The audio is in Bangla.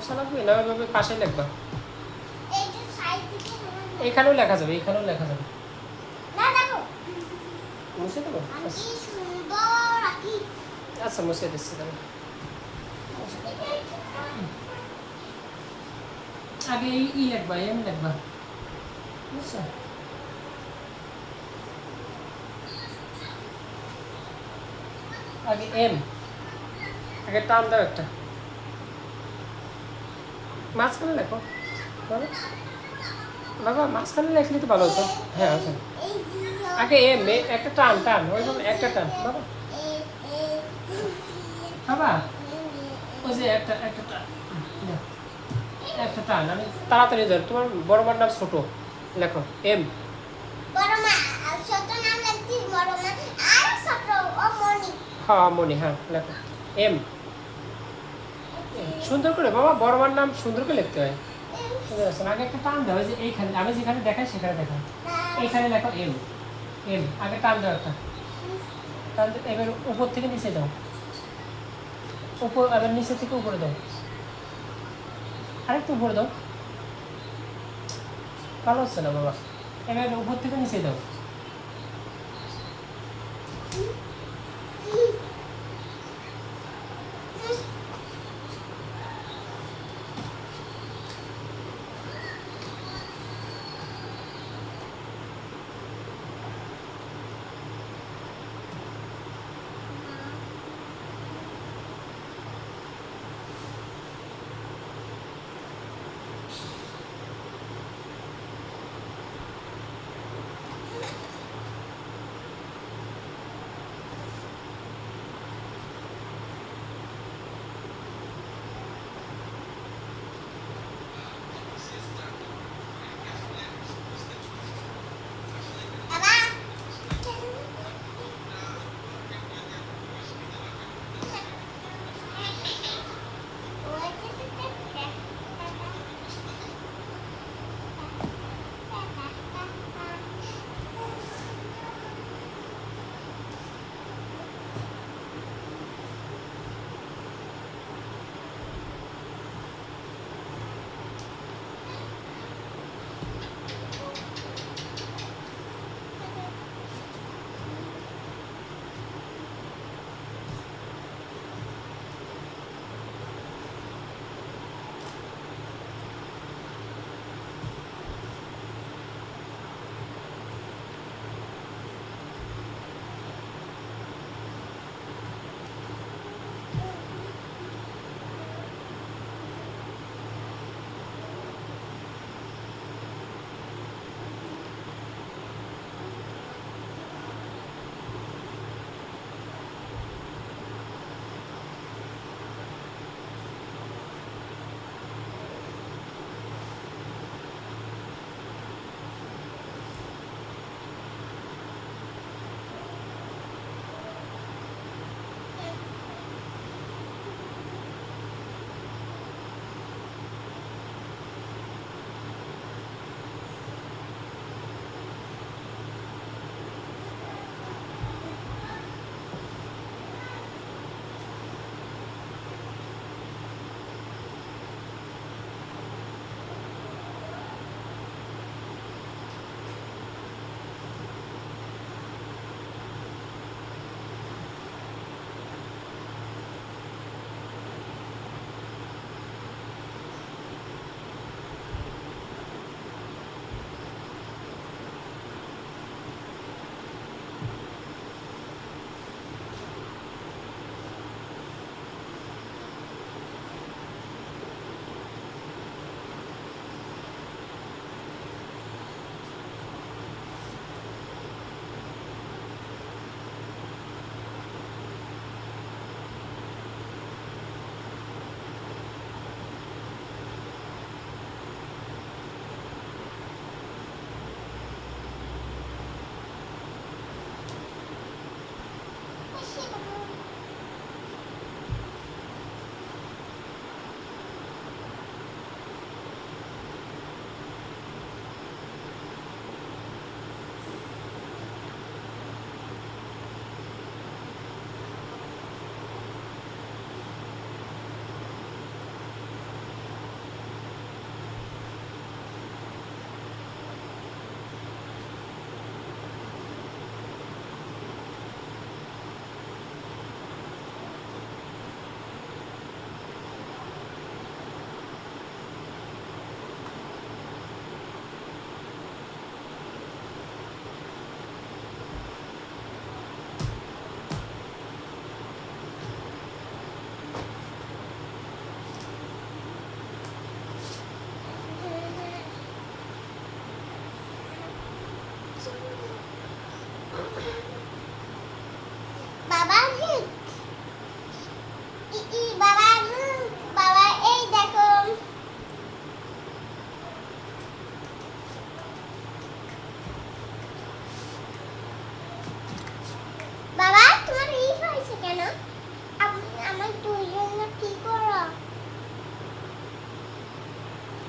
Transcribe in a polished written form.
মোছা লাগবে না, ওইভাবে পাশে লিখবা। এখানেও লেখা যাবে, এখানেও লেখা যাবে। মুছে দেবো? আচ্ছা মুছে দিচ্ছি তাহলে। আগে ই লিখবা, এম লিখবা, বুঝছো? আগে এম, আগে টান দাও একটা, মাঝখানে লেখো বাবা। বাবা মাঝখানে লেখলে তো ভালো হতো। হ্যাঁ আচ্ছা, আগে এম, একটা টান টান, ওইভাবে একটা টান বাবা। বাবা ওই যে একটা একটা টান, একটা টান। আমি তাড়াতাড়ি ধর, তোমার বড় মার নাম ছোট, লেখো এম। হ্যাঁ মনি, হ্যাঁ লেখো এম। সুন্দর করে বাবা, বড় মার নাম সুন্দর করে লিখতে হয়। আগে একটা টান দাও, যে এইখানে আমি যেখানে দেখাই সেখানে দেখাই, এইখানে লেখো এম। এম আগে টান দাও একটা, টান দাও। এবার উপর থেকে নিচে দাও, উপর, আবার নিচে থেকে উপরে দাও, আরেকটু উপরে দাও। ভালো হচ্ছে না বাবা, এবার উপর থেকে নিচে দাও।